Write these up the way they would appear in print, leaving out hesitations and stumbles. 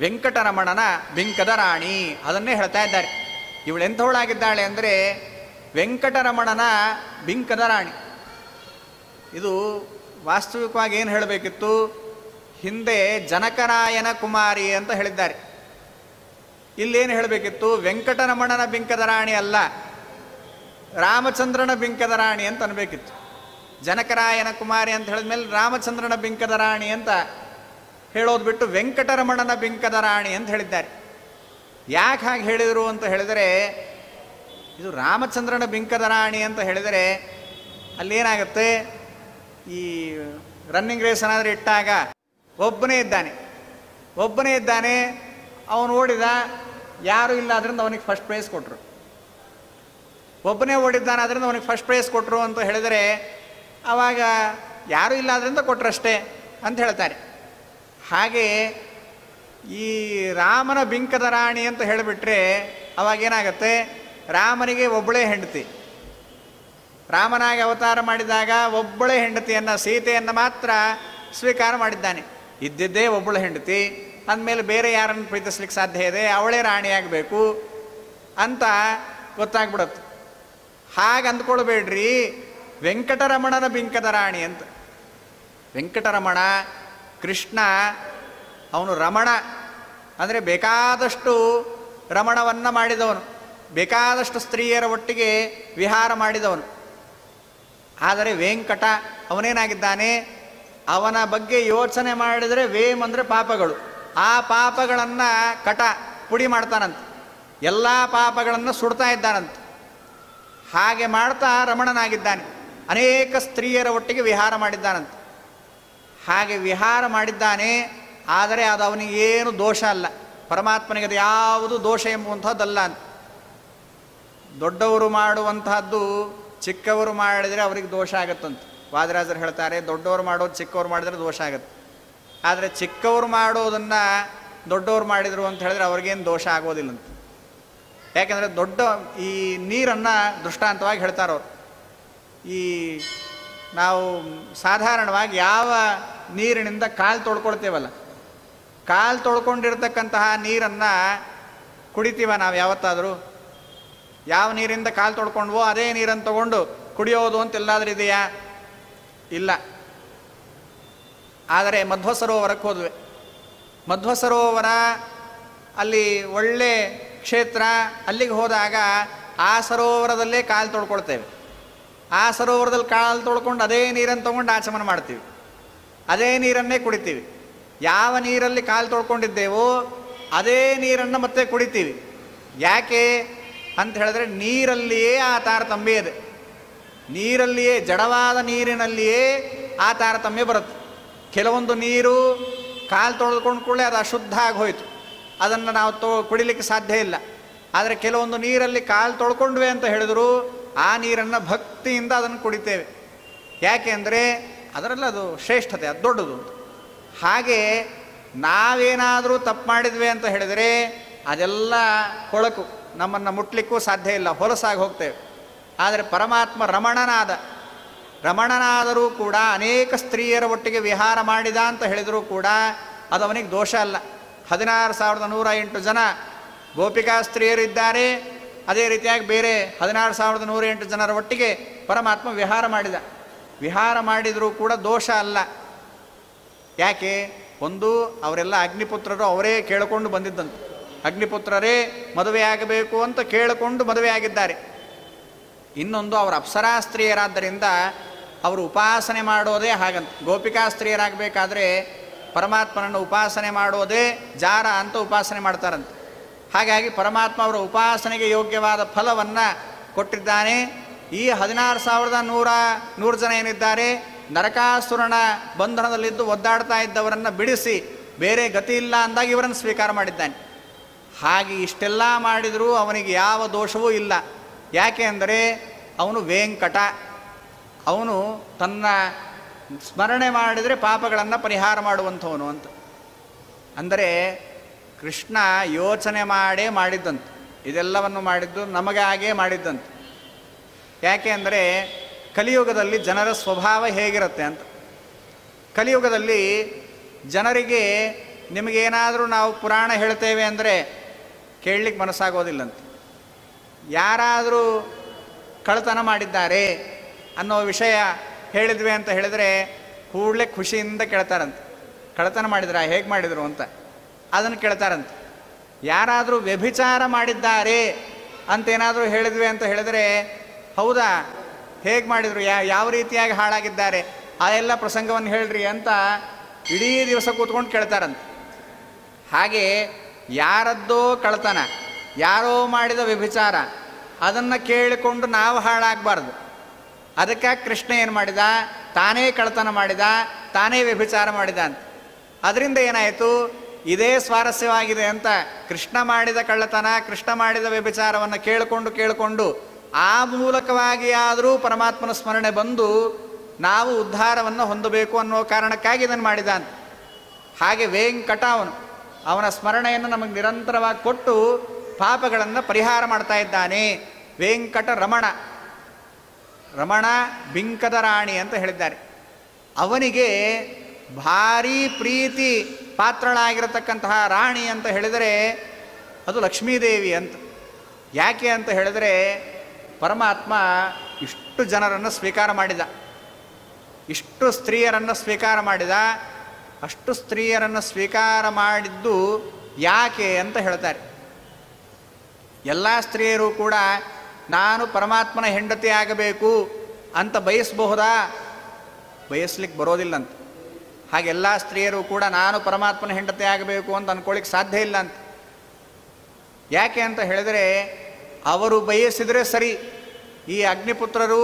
ವೆಂಕಟರಮಣನ ಬಿಂಕದ ರಾಣಿ, ಅದನ್ನೇ ಹೇಳ್ತಾ ಇದ್ದಾರೆ. ಇವಳು ಎಂಥವಳಾಗಿದ್ದಾಳೆ ಅಂದರೆ ವೆಂಕಟರಮಣನ ಬಿಂಕದ ರಾಣಿ. ಇದು ವಾಸ್ತವಿಕವಾಗಿ ಏನು ಹೇಳಬೇಕಿತ್ತು, ಹಿಂದೆ ಜನಕರಾಯನ ಕುಮಾರಿ ಅಂತ ಹೇಳಿದ್ದಾರೆ. ಇಲ್ಲೇನು ಹೇಳಬೇಕಿತ್ತು, ವೆಂಕಟರಮಣನ ಬಿಂಕದ ರಾಣಿ ಅಲ್ಲ, ರಾಮಚಂದ್ರನ ಬಿಂಕದ ರಾಣಿ ಅಂತ ಅನ್ಬೇಕಿತ್ತು. ಜನಕರಾಯನ ಕುಮಾರಿ ಅಂತ ಹೇಳಿದ್ಮೇಲೆ ರಾಮಚಂದ್ರನ ಬಿಂಕದ ರಾಣಿ ಅಂತ ಹೇಳೋದು ಬಿಟ್ಟು ವೆಂಕಟರಮಣನ ಬಿಂಕದ ರಾಣಿ ಅಂತ ಹೇಳಿದ್ದಾರೆ. ಯಾಕೆ ಹಾಗೆ ಹೇಳಿದರು ಅಂತ ಹೇಳಿದರೆ, ಇದು ರಾಮಚಂದ್ರನ ಬಿಂಕದ ರಾಣಿ ಅಂತ ಹೇಳಿದರೆ ಅಲ್ಲೇನಾಗುತ್ತೆ, ಈ ರನ್ನಿಂಗ್ ರೇಸ್ ಏನಾದರೂ ಇಟ್ಟಾಗ ಒಬ್ಬನೇ ಇದ್ದಾನೆ, ಅವನು ಓಡಿದ, ಯಾರೂ ಇಲ್ಲ, ಅದರಿಂದ ಅವನಿಗೆ ಫಸ್ಟ್ ಪ್ರೈಸ್ ಕೊಟ್ಟರು. ಒಬ್ಬನೇ ಓಡಿದ್ದಾನೆ, ಅದರಿಂದ ಅವನಿಗೆ ಫಸ್ಟ್ ಪ್ರೈಸ್ ಕೊಟ್ಟರು ಅಂತ ಹೇಳಿದರೆ ಆವಾಗ ಯಾರೂ ಇಲ್ಲ ಅದರಿಂದ ಕೊಟ್ಟರಷ್ಟೇ ಅಂತ ಹೇಳ್ತಾರೆ. ಹಾಗೆ ಈ ರಾಮನ ಬಿಂಕದ ರಾಣಿ ಅಂತ ಹೇಳಿಬಿಟ್ರೆ ಅವಾಗೇನಾಗತ್ತೆ, ರಾಮನಿಗೆ ಒಬ್ಬಳೇ ಹೆಂಡತಿ, ರಾಮನಾಗಿ ಅವತಾರ ಮಾಡಿದಾಗ ಒಬ್ಬಳೇ ಹೆಂಡತಿಯನ್ನು, ಸೀತೆಯನ್ನು ಮಾತ್ರ ಸ್ವೀಕಾರ ಮಾಡಿದ್ದಾನೆ. ಇದ್ದಿದ್ದೇ ಒಬ್ಬಳು ಹೆಂಡತಿ ಅಂದಮೇಲೆ ಬೇರೆ ಯಾರನ್ನು ಪ್ರೀತಿಸ್ಲಿಕ್ಕೆ ಸಾಧ್ಯ ಇದೆ, ಅವಳೇ ರಾಣಿಯಾಗಬೇಕು ಅಂತ ಗೊತ್ತಾಗ್ಬಿಡುತ್ತೆ. ಹಾಗೆ ಅಂದ್ಕೊಳ್ಬೇಡ್ರಿ, ವೆಂಕಟರಮಣನ ಬಿಂಕದ ರಾಣಿ ಅಂತ. ವೆಂಕಟರಮಣ ಕೃಷ್ಣ, ಅವನು ರಮಣ ಅಂದರೆ ಬೇಕಾದಷ್ಟು ರಮಣವನ್ನು ಮಾಡಿದವನು, ಬೇಕಾದಷ್ಟು ಸ್ತ್ರೀಯರ ಒಟ್ಟಿಗೆ ವಿಹಾರ ಮಾಡಿದವನು. ಆದರೆ ವೆಂಕಟ ಅವನೇನಾಗಿದ್ದಾನೆ, ಅವನ ಬಗ್ಗೆ ಯೋಚನೆ ಮಾಡಿದರೆ ವೇಮ್ ಅಂದರೆ ಪಾಪಗಳು, ಆ ಪಾಪಗಳನ್ನು ಪುಡಿ ಮಾಡ್ತಾನಂತೆ, ಎಲ್ಲ ಪಾಪಗಳನ್ನು ಸುಡ್ತಾ ಇದ್ದಾನಂತೆ. ಹಾಗೆ ಮಾಡ್ತಾ ರಮಣನಾಗಿದ್ದಾನೆ, ಅನೇಕ ಸ್ತ್ರೀಯರ ಒಟ್ಟಿಗೆ ವಿಹಾರ ಮಾಡಿದ್ದಾನಂತೆ. ಹಾಗೆ ವಿಹಾರ ಮಾಡಿದ್ದಾನೆ, ಆದರೆ ಅದು ಅವನಿಗೆ ಏನು ದೋಷ ಅಲ್ಲ, ಪರಮಾತ್ಮನಿಗೆ ಅದು ಯಾವುದು ದೋಷ ಎಂಬುವಂಥದ್ದಲ್ಲ ಅಂತ. ದೊಡ್ಡವರು ಮಾಡುವಂತಹದ್ದು ಚಿಕ್ಕವರು ಮಾಡಿದರೆ ಅವ್ರಿಗೆ ದೋಷ ಆಗುತ್ತಂತ ವಾದರಾಜರು ಹೇಳ್ತಾರೆ. ದೊಡ್ಡವರು ಮಾಡೋದು ಚಿಕ್ಕವರು ಮಾಡಿದರೆ ದೋಷ ಆಗುತ್ತೆ, ಆದರೆ ಚಿಕ್ಕವರು ಮಾಡೋದನ್ನು ದೊಡ್ಡವರು ಮಾಡಿದರು ಅಂತ ಹೇಳಿದ್ರೆ ಅವ್ರಿಗೇನು ದೋಷ ಆಗೋದಿಲ್ಲಂತ. ಯಾಕೆಂದರೆ ದೊಡ್ಡ ಈ ನೀರನ್ನು ದೃಷ್ಟಾಂತವಾಗಿ ಹೇಳ್ತಾರವ್ರು. ಈ ನಾವು ಸಾಧಾರಣವಾಗಿ ಯಾವ ನೀರಿನಿಂದ ಕಾಲು ತೊಳ್ಕೊಳ್ತೇವಲ್ಲ, ಕಾಲು ತೊಳ್ಕೊಂಡಿರ್ತಕ್ಕಂತಹ ನೀರನ್ನು ಕುಡಿತೀವ ನಾವು ಯಾವತ್ತಾದರೂ? ಯಾವ ನೀರಿಂದ ಕಾಲು ತೊಳ್ಕೊಂಡ್ವೋ ಅದೇ ನೀರನ್ನು ತಗೊಂಡು ಕುಡಿಯೋದು ಅಂತ ಎಲ್ಲಾದರೂ ಇದೆಯಾ? ಇಲ್ಲ. ಆದರೆ ಮಧ್ವ ಸರೋವರಕ್ಕೆ ಹೋದ್ವಿ. ಮಧ್ವ ಸರೋವರ ಅಲ್ಲಿ ಒಳ್ಳೆ ಕ್ಷೇತ್ರ, ಅಲ್ಲಿಗೆ ಹೋದಾಗ ಆ ಸರೋವರದಲ್ಲೇ ಕಾಲು ತೊಳ್ಕೊಳ್ತೇವೆ. ಆ ಸರೋವರದಲ್ಲಿ ಕಾಲು ತೊಳ್ಕೊಂಡು ಅದೇ ನೀರನ್ನು ತೊಗೊಂಡು ಆಚಮನ ಮಾಡ್ತೀವಿ, ಅದೇ ನೀರನ್ನೇ ಕುಡಿತೀವಿ. ಯಾವ ನೀರಲ್ಲಿ ಕಾಲು ತೊಳ್ಕೊಂಡಿದ್ದೇವೋ ಅದೇ ನೀರನ್ನು ಮತ್ತೆ ಕುಡಿತೀವಿ. ಯಾಕೆ ಅಂತ ಹೇಳಿದ್ರೆ ನೀರಲ್ಲಿಯೇ ಆ ತಾರತಮ್ಯ ಇದೆ, ನೀರಲ್ಲಿಯೇ, ಜಡವಾದ ನೀರಿನಲ್ಲಿಯೇ ಆ ತಾರತಮ್ಯ ಬರುತ್ತೆ. ಕೆಲವೊಂದು ನೀರು ಕಾಲು ತೊಳೆದುಕೊಂಡು ಕೂಡಲೇ ಅದು ಅಶುದ್ಧ ಆಗಿ ಹೋಯಿತು, ಅದನ್ನು ನಾವು ಕುಡಿಲಿಕ್ಕೆ ಸಾಧ್ಯ ಇಲ್ಲ. ಆದರೆ ಕೆಲವೊಂದು ನೀರಲ್ಲಿ ಕಾಲು ತೊಳ್ಕೊಂಡ್ವಿ ಅಂತ ಹೇಳಿದ್ರು ಆ ನೀರನ್ನು ಭಕ್ತಿಯಿಂದ ಅದನ್ನು ಕುಡಿತೇವೆ. ಯಾಕೆ ಅಂದರೆ ಅದರಲ್ಲಿ ಅದು ಶ್ರೇಷ್ಠತೆ, ಅದು ದೊಡ್ಡದು. ಹಾಗೆ ನಾವೇನಾದರೂ ತಪ್ಪು ಮಾಡಿದ್ವಿ ಅಂತ ಹೇಳಿದರೆ ಅದೆಲ್ಲ ಕೊಳಕು, ನಮ್ಮನ್ನು ಮುಟ್ಲಿಕ್ಕೂ ಸಾಧ್ಯ ಇಲ್ಲ, ಹೊಲಸಾಗಿ ಹೋಗ್ತೇವೆ. ಆದರೆ ಪರಮಾತ್ಮ ರಮಣನಾದರೂ ಕೂಡ ಅನೇಕ ಸ್ತ್ರೀಯರ ಒಟ್ಟಿಗೆ ವಿಹಾರ ಮಾಡಿದ ಅಂತ ಹೇಳಿದರೂ ಕೂಡ ಅದು ಅವನಿಗೆ ದೋಷ ಅಲ್ಲ. 16,108 ಜನ ಗೋಪಿಕಾ ಸ್ತ್ರೀಯರಿದ್ದಾರೆ, ಅದೇ ರೀತಿಯಾಗಿ ಬೇರೆ 16,108 ಜನರ ಒಟ್ಟಿಗೆ ಪರಮಾತ್ಮ ವಿಹಾರ ಮಾಡಿದ. ವಿಹಾರ ಮಾಡಿದರೂ ಕೂಡ ದೋಷ ಅಲ್ಲ. ಯಾಕೆ? ಒಂದು, ಅವರೆಲ್ಲ ಅಗ್ನಿಪುತ್ರರು, ಅವರೇ ಕೇಳಿಕೊಂಡು ಬಂದಿದ್ದಂತೆ, ಅಗ್ನಿಪುತ್ರರೇ ಮದುವೆಯಾಗಬೇಕು ಅಂತ ಕೇಳಿಕೊಂಡು ಮದುವೆಯಾಗಿದ್ದಾರೆ. ಇನ್ನೊಂದು, ಅವರು ಅಪ್ಸರಾ ಸ್ತ್ರೀಯರಾದ್ದರಿಂದ ಅವರು ಉಪಾಸನೆ ಮಾಡೋದೇ ಹಾಗಂತ. ಗೋಪಿಕಾ ಸ್ತ್ರೀಯರಾಗಬೇಕಾದ್ರೆ ಪರಮಾತ್ಮನನ್ನು ಉಪಾಸನೆ ಮಾಡೋದೇ ಜಾರ ಅಂತ ಉಪಾಸನೆ ಮಾಡ್ತಾರಂತೆ. ಹಾಗಾಗಿ ಪರಮಾತ್ಮ ಅವರ ಉಪಾಸನೆಗೆ ಯೋಗ್ಯವಾದ ಫಲವನ್ನು ಕೊಟ್ಟಿದ್ದಾನೆ. ಈ 16,100 ಜನ ಏನಿದ್ದಾರೆ, ನರಕಾಸುರನ ಬಂಧನದಲ್ಲಿದ್ದು ಒದ್ದಾಡ್ತಾ ಇದ್ದವರನ್ನು ಬಿಡಿಸಿ ಬೇರೆ ಗತಿ ಇಲ್ಲ ಅಂದಾಗ ಇವರನ್ನು ಸ್ವೀಕಾರ ಮಾಡಿದ್ದಾನೆ. ಹಾಗೆ ಇಷ್ಟೆಲ್ಲ ಮಾಡಿದರೂ ಅವನಿಗೆ ಯಾವ ದೋಷವೂ ಇಲ್ಲ. ಯಾಕೆ ಅಂದರೆ ಅವನು ವೆಂಕಟ, ಅವನು ತನ್ನ ಸ್ಮರಣೆ ಮಾಡಿದರೆ ಪಾಪಗಳನ್ನು ಪರಿಹಾರ ಮಾಡುವಂಥವನು ಅಂತ. ಅಂದರೆ ಕೃಷ್ಣ ಯೋಚನೆ ಮಾಡೇ ಮಾಡಿದ್ದಂತೆ, ಇದೆಲ್ಲವನ್ನು ಮಾಡಿದ್ದು ನಮಗಾಗೇ ಮಾಡಿದ್ದಂತೆ. ಯಾಕೆ ಅಂದರೆ ಕಲಿಯುಗದಲ್ಲಿ ಜನರ ಸ್ವಭಾವ ಹೇಗಿರುತ್ತೆ ಅಂತ. ಕಲಿಯುಗದಲ್ಲಿ ಜನರಿಗೆ ನಿಮಗೇನಾದರೂ ನಾವು ಪುರಾಣ ಹೇಳ್ತೇವೆ ಅಂದರೆ ಕೇಳಲಿಕ್ಕೆ ಮನಸ್ಸಾಗೋದಿಲ್ಲಂತೆ. ಯಾರಾದರೂ ಕಳ್ಳತನ ಮಾಡಿದ್ದಾರೆ ಅನ್ನೋ ವಿಷಯ ಹೇಳಿದ್ವಿ ಅಂತ ಹೇಳಿದರೆ ಕೂಡಲೇ ಖುಷಿಯಿಂದ ಕೇಳ್ತಾರಂತೆ. ಕಳ್ಳತನ ಮಾಡಿದ್ರ, ಹೇಗೆ ಮಾಡಿದರು ಅಂತ ಅದನ್ನು ಕೇಳ್ತಾರಂತೆ. ಯಾರಾದರೂ ವ್ಯಭಿಚಾರ ಮಾಡಿದ್ದಾರೆ ಅಂತೇನಾದರೂ ಹೇಳಿದ್ವಿ ಅಂತ ಹೇಳಿದರೆ, ಹೌದಾ, ಹೇಗೆ ಮಾಡಿದರು, ಯಾವ ರೀತಿಯಾಗಿ ಹಾಳಾಗಿದ್ದಾರೆ, ಆ ಎಲ್ಲ ಪ್ರಸಂಗವನ್ನು ಹೇಳ್ರಿ ಅಂತ ಇಡೀ ದಿವಸ ಕೂತ್ಕೊಂಡು ಕೇಳ್ತಾರಂತೆ. ಹಾಗೆ ಯಾರದ್ದೋ ಕಳ್ಳತನ, ಯಾರೋ ಮಾಡಿದ ವ್ಯಭಿಚಾರ, ಅದನ್ನು ಕೇಳಿಕೊಂಡು ನಾವು ಹಾಳಾಗಬಾರ್ದು. ಅದಕ್ಕೆ ಕೃಷ್ಣ ಏನು ಮಾಡಿದ, ತಾನೇ ಕಳ್ಳತನ ಮಾಡಿದ, ತಾನೇ ವ್ಯಭಿಚಾರ ಮಾಡಿದ ಅಂತ. ಅದರಿಂದ ಏನಾಯಿತು, ಇದೇ ಸ್ವಾರಸ್ಯವಾಗಿದೆ ಅಂತ ಕೃಷ್ಣ ಮಾಡಿದ ಕಳ್ಳತನ, ಕೃಷ್ಣ ಮಾಡಿದ ವ್ಯಭಿಚಾರವನ್ನು ಕೇಳಿಕೊಂಡು ಆ ಮೂಲಕವಾಗಿ ಆದರೂ ಪರಮಾತ್ಮನ ಸ್ಮರಣೆ ಬಂದು ನಾವು ಉದ್ಧಾರವನ್ನು ಹೊಂದಬೇಕು ಅನ್ನೋ ಕಾರಣಕ್ಕಾಗಿ ಇದನ್ನು ಮಾಡಿದ ಅಂತ. ಹಾಗೆ ವೆಂಕಟ ಅವನ ಸ್ಮರಣೆಯನ್ನು ನಮಗೆ ನಿರಂತರವಾಗಿ ಕೊಟ್ಟು ಪಾಪಗಳನ್ನು ಪರಿಹಾರ ಮಾಡ್ತಾ ಇದ್ದಾನೆ. ವೆಂಕಟ ರಮಣ ಬಿಂಕದ ರಾಣಿ ಅಂತ ಹೇಳಿದ್ದಾರೆ. ಅವನಿಗೆ ಭಾರೀ ಪ್ರೀತಿ ಪಾತ್ರಳಾಗಿರತಕ್ಕಂತಹ ರಾಣಿ ಅಂತ ಹೇಳಿದರೆ ಅದು ಲಕ್ಷ್ಮೀದೇವಿ ಅಂತ. ಯಾಕೆ ಅಂತ ಹೇಳಿದರೆ, ಪರಮಾತ್ಮ ಇಷ್ಟು ಜನರನ್ನು ಸ್ವೀಕಾರ ಮಾಡಿದ, ಇಷ್ಟು ಸ್ತ್ರೀಯರನ್ನು ಸ್ವೀಕಾರ ಮಾಡಿದ. ಅಷ್ಟು ಸ್ತ್ರೀಯರನ್ನು ಸ್ವೀಕಾರ ಮಾಡಿದ್ದು ಯಾಕೆ ಅಂತ ಹೇಳ್ತಾರೆ. ಎಲ್ಲ ಸ್ತ್ರೀಯರು ಕೂಡ ನಾನು ಪರಮಾತ್ಮನ ಹೆಂಡತಿ ಆಗಬೇಕು ಅಂತ ಬಯಸಬಹುದಾ? ಬಯಸ್ಲಿಕ್ಕೆ ಬರೋದಿಲ್ಲ ಅಂತ. ಹಾಗೆಲ್ಲ ಸ್ತ್ರೀಯರು ಕೂಡ ನಾನು ಪರಮಾತ್ಮನ ಹೆಂಡತಿ ಆಗಬೇಕು ಅಂತ ಅಂದ್ಕೊಳ್ಳಿಕ್ಕೆ ಸಾಧ್ಯ ಇಲ್ಲ ಅಂತ. ಯಾಕೆ ಅಂತ ಹೇಳಿದರೆ, ಅವರು ಬಯಸಿದರೆ ಸರಿ. ಈ ಅಗ್ನಿಪುತ್ರರು,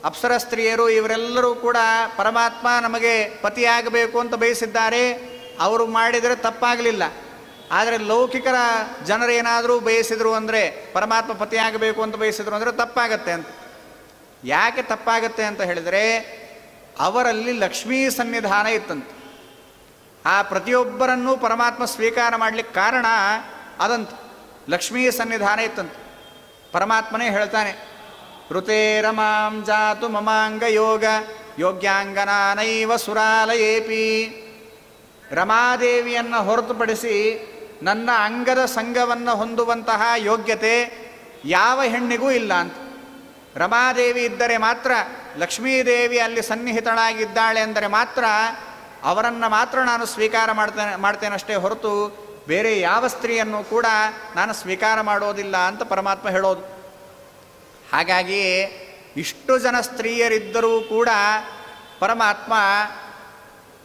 ಅಪ್ಸರ ಸ್ತ್ರೀಯರು ಇವರೆಲ್ಲರೂ ಕೂಡ ಪರಮಾತ್ಮ ನಮಗೆ ಪತಿಯಾಗಬೇಕು ಅಂತ ಬಯಸಿದ್ದಾರೆ, ಅವರು ಮಾಡಿದರೆ ತಪ್ಪಾಗಲಿಲ್ಲ. ಆದರೆ ಲೌಕಿಕರ ಜನರೇನಾದರೂ ಬಯಸಿದರು ಅಂದರೆ, ಪರಮಾತ್ಮ ಪತಿಯಾಗಬೇಕು ಅಂತ ಬಯಸಿದ್ರು ಅಂದರೆ ತಪ್ಪಾಗತ್ತೆ ಅಂತ. ಯಾಕೆ ತಪ್ಪಾಗತ್ತೆ ಅಂತ ಹೇಳಿದರೆ, ಅವರಲ್ಲಿ ಲಕ್ಷ್ಮೀ ಸನ್ನಿಧಾನ ಇತ್ತಂತೆ. ಆ ಪ್ರತಿಯೊಬ್ಬರನ್ನೂ ಪರಮಾತ್ಮ ಸ್ವೀಕಾರ ಮಾಡಲಿಕ್ಕೆ ಕಾರಣ ಅದಂತ, ಲಕ್ಷ್ಮೀ ಸನ್ನಿಧಾನ ಇತ್ತಂತೆ. ಪರಮಾತ್ಮನೇ ಹೇಳ್ತಾನೆ, ಋತೇರಮಾಂ ಜಾತು ಮಮಾಂಗ ಯೋಗ ಯೋಗ್ಯಾಂಗನಾನೈವ ಸುರಾಲಯೇಪಿ. ರಮಾದೇವಿಯನ್ನು ಹೊರತುಪಡಿಸಿ ನನ್ನ ಅಂಗದ ಸಂಘವನ್ನು ಹೊಂದುವಂತಹ ಯೋಗ್ಯತೆ ಯಾವ ಹೆಣ್ಣಿಗೂ ಇಲ್ಲ ಅಂತ. ರಮಾದೇವಿ ಇದ್ದರೆ ಮಾತ್ರ, ಲಕ್ಷ್ಮೀದೇವಿ ಅಲ್ಲಿ ಸನ್ನಿಹಿತಳಾಗಿದ್ದಾಳೆ ಅಂದರೆ ಮಾತ್ರ ಅವರನ್ನು ಮಾತ್ರ ನಾನು ಸ್ವೀಕಾರ ಮಾಡ್ತೇನಷ್ಟೇ ಹೊರತು ಬೇರೆ ಯಾವ ಸ್ತ್ರೀಯನ್ನು ಕೂಡ ನಾನು ಸ್ವೀಕಾರ ಮಾಡೋದಿಲ್ಲ ಅಂತ ಪರಮಾತ್ಮ ಹೇಳೋದು. ಹಾಗಾಗಿ ಇಷ್ಟು ಜನ ಸ್ತ್ರೀಯರಿದ್ದರೂ ಕೂಡ ಪರಮಾತ್ಮ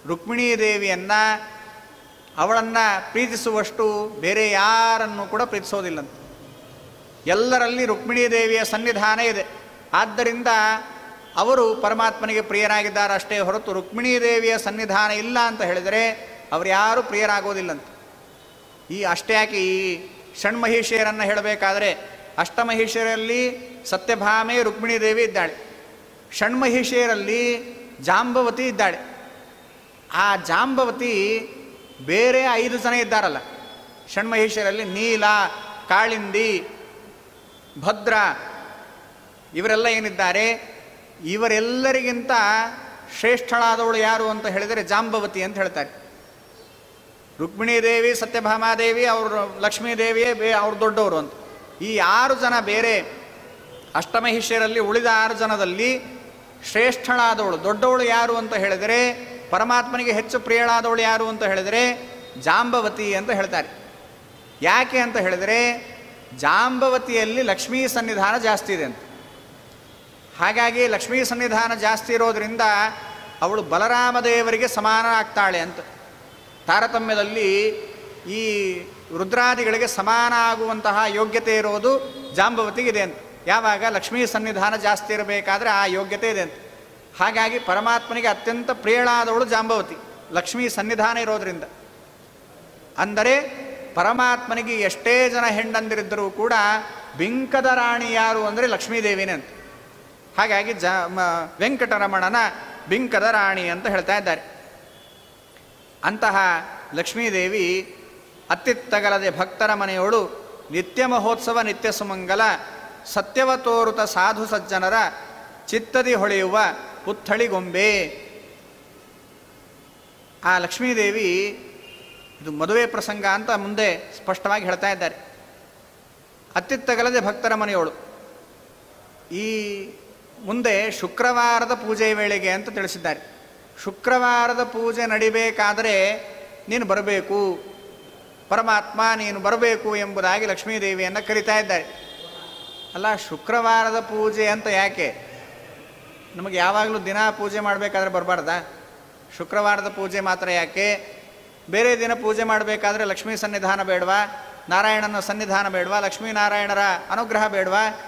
ರುಕ್ಮಿಣೀ ದೇವಿಯನ್ನು, ಅವಳನ್ನು ಪ್ರೀತಿಸುವಷ್ಟು ಬೇರೆ ಯಾರನ್ನು ಕೂಡ ಪ್ರೀತಿಸೋದಿಲ್ಲಂತೆ. ಎಲ್ಲರಲ್ಲಿ ರುಕ್ಮಿಣೀ ದೇವಿಯ ಸನ್ನಿಧಾನ ಇದೆ. ಆದ್ದರಿಂದ ಅವರು ಪರಮಾತ್ಮನಿಗೆ ಪ್ರಿಯರಾಗಿದ್ದಾರೆ ಅಷ್ಟೇ ಹೊರತು ರುಕ್ಮಿಣೀ ದೇವಿಯ ಸನ್ನಿಧಾನ ಇಲ್ಲ ಅಂತ ಹೇಳಿದರೆ ಅವರು ಯಾರೂ ಪ್ರಿಯರಾಗೋದಿಲ್ಲಂತೆ. ಅಷ್ಟೇ ಯಾಕೆ, ಈ ಷಣ್ಮಹಿಷಿಯರನ್ನು ಹೇಳಬೇಕಾದರೆ ಅಷ್ಟಮಹಿಷಿಯರಲ್ಲಿ ಸತ್ಯಭಾಮೆ ರುಕ್ಮಿಣೀ ದೇವಿ ಇದ್ದಾಳೆ. ಷಣ್ಮಹಿಷಿಯರಲ್ಲಿ ಜಾಂಬವತಿ ಇದ್ದಾಳೆ. ಆ ಜಾಂಬವತಿ ಬೇರೆ 5 ಜನ ಇದ್ದಾರಲ್ಲ ಷಣ್ಮಹಿಷಿಯರಲ್ಲಿ, ನೀಲ, ಕಾಳಿಂದಿ, ಭದ್ರ, ಇವರೆಲ್ಲ ಏನಿದ್ದಾರೆ, ಇವರೆಲ್ಲರಿಗಿಂತ ಶ್ರೇಷ್ಠಳಾದವಳು ಯಾರು ಅಂತ ಹೇಳಿದರೆ ಜಾಂಬವತಿ ಅಂತ ಹೇಳ್ತಾರೆ. ರುಕ್ಮಿಣೀ ದೇವಿ, ಸತ್ಯಭಾಮಾದೇವಿ, ಅವರು ಲಕ್ಷ್ಮೀದೇವಿಯೇ ಅವ್ರು ದೊಡ್ಡವರು ಅಂತ. ಈ 6 ಜನ ಬೇರೆ ಅಷ್ಟಮಹಿಷ್ಯರಲ್ಲಿ ಉಳಿದ 6 ಜನದಲ್ಲಿ ಶ್ರೇಷ್ಠಳಾದವಳು, ದೊಡ್ಡವಳು ಯಾರು ಅಂತ ಹೇಳಿದರೆ, ಪರಮಾತ್ಮನಿಗೆ ಹೆಚ್ಚು ಪ್ರಿಯಳಾದವಳು ಯಾರು ಅಂತ ಹೇಳಿದರೆ ಜಾಂಬವತಿ ಅಂತ ಹೇಳ್ತಾರೆ. ಯಾಕೆ ಅಂತ ಹೇಳಿದರೆ, ಜಾಂಬವತಿಯಲ್ಲಿ ಲಕ್ಷ್ಮೀ ಸನ್ನಿಧಾನ ಜಾಸ್ತಿ ಇದೆ ಅಂತ. ಹಾಗಾಗಿ ಲಕ್ಷ್ಮೀ ಸನ್ನಿಧಾನ ಜಾಸ್ತಿ ಇರೋದರಿಂದ ಅವಳು ಬಲರಾಮದೇವರಿಗೆ ಸಮಾನ ಆಗ್ತಾಳೆ ಅಂತ. ತಾರತಮ್ಯದಲ್ಲಿ ಈ ರುದ್ರಾದಿಗಳಿಗೆ ಸಮಾನ ಆಗುವಂತಹ ಯೋಗ್ಯತೆ ಇರೋದು ಜಾಂಬವತಿಗಿದೆ ಅಂತ. ಯಾವಾಗ ಲಕ್ಷ್ಮೀ ಸನ್ನಿಧಾನ ಜಾಸ್ತಿ ಇರಬೇಕಾದ್ರೆ ಆ ಯೋಗ್ಯತೆ ಇದೆ ಅಂತ. ಹಾಗಾಗಿ ಪರಮಾತ್ಮನಿಗೆ ಅತ್ಯಂತ ಪ್ರಿಯಳಾದವಳು ಜಾಂಬವತಿ, ಲಕ್ಷ್ಮೀ ಸನ್ನಿಧಾನ ಇರೋದರಿಂದ. ಅಂದರೆ ಪರಮಾತ್ಮನಿಗೆ ಎಷ್ಟೇ ಜನ ಹೆಂಡಂದಿರಿದ್ದರೂ ಕೂಡ ಬಿಂಕದ ರಾಣಿ ಯಾರು ಅಂದರೆ ಲಕ್ಷ್ಮೀದೇವಿನೇ ಅಂತ. ಹಾಗಾಗಿ ವೆಂಕಟರಮಣನ ಬಿಂಕದ ರಾಣಿ ಅಂತ ಹೇಳ್ತಾ ಇದ್ದಾರೆ. ಅಂತಹ ಲಕ್ಷ್ಮೀದೇವಿ ಅತ್ತಿತ್ತಗಲದೆ ಭಕ್ತರ ಮನೆಯೋಳು ನಿತ್ಯ ಮಹೋತ್ಸವ ನಿತ್ಯ ಸುಮಂಗಲ ಸತ್ಯವ ತೋರುತ ಸಾಧು ಸಜ್ಜನರ ಚಿತ್ತದಿ ಹೊಳೆಯುವ ಪುತ್ಥಳಿಗೊಂಬೆ. ಆ ಲಕ್ಷ್ಮೀದೇವಿ ಇದು ಮದುವೆ ಪ್ರಸಂಗ ಅಂತ ಮುಂದೆ ಸ್ಪಷ್ಟವಾಗಿ ಹೇಳ್ತಾ ಇದ್ದಾರೆ. ಅತ್ತಿತ್ತಗಲದೆ ಭಕ್ತರ ಮನೆಯೋಳು. ಈ ಮುಂದೆ ಶುಕ್ರವಾರದ ಪೂಜೆ ವೇಳೆಗೆ ಅಂತ ತಿಳಿಸಿದ್ದಾರೆ. ಶುಕ್ರವಾರದ ಪೂಜೆ ನಡಿಬೇಕಾದರೆ ನೀನು ಬರಬೇಕು, ಪರಮಾತ್ಮ ನೀನು ಬರಬೇಕು ಎಂಬುದಾಗಿ ಲಕ್ಷ್ಮೀದೇವಿಯನ್ನು ಕರಿತಾ ಇದ್ದಾರೆ. ಅಲ್ಲ, ಶುಕ್ರವಾರದ ಪೂಜೆ ಅಂತ ಯಾಕೆ? ನಮಗೆ ಯಾವಾಗಲೂ ದಿನ ಪೂಜೆ ಮಾಡಬೇಕಾದ್ರೆ ಬರಬಾರ್ದಾ? ಶುಕ್ರವಾರದ ಪೂಜೆ ಮಾತ್ರ ಯಾಕೆ? ಬೇರೆ ದಿನ ಪೂಜೆ ಮಾಡಬೇಕಾದ್ರೆ ಲಕ್ಷ್ಮೀ ಸನ್ನಿಧಾನ ಬೇಡವಾ? ನಾರಾಯಣನ ಸನ್ನಿಧಾನ ಬೇಡವಾ? ಲಕ್ಷ್ಮೀನಾರಾಯಣರ ಅನುಗ್ರಹ ಬೇಡವಾ?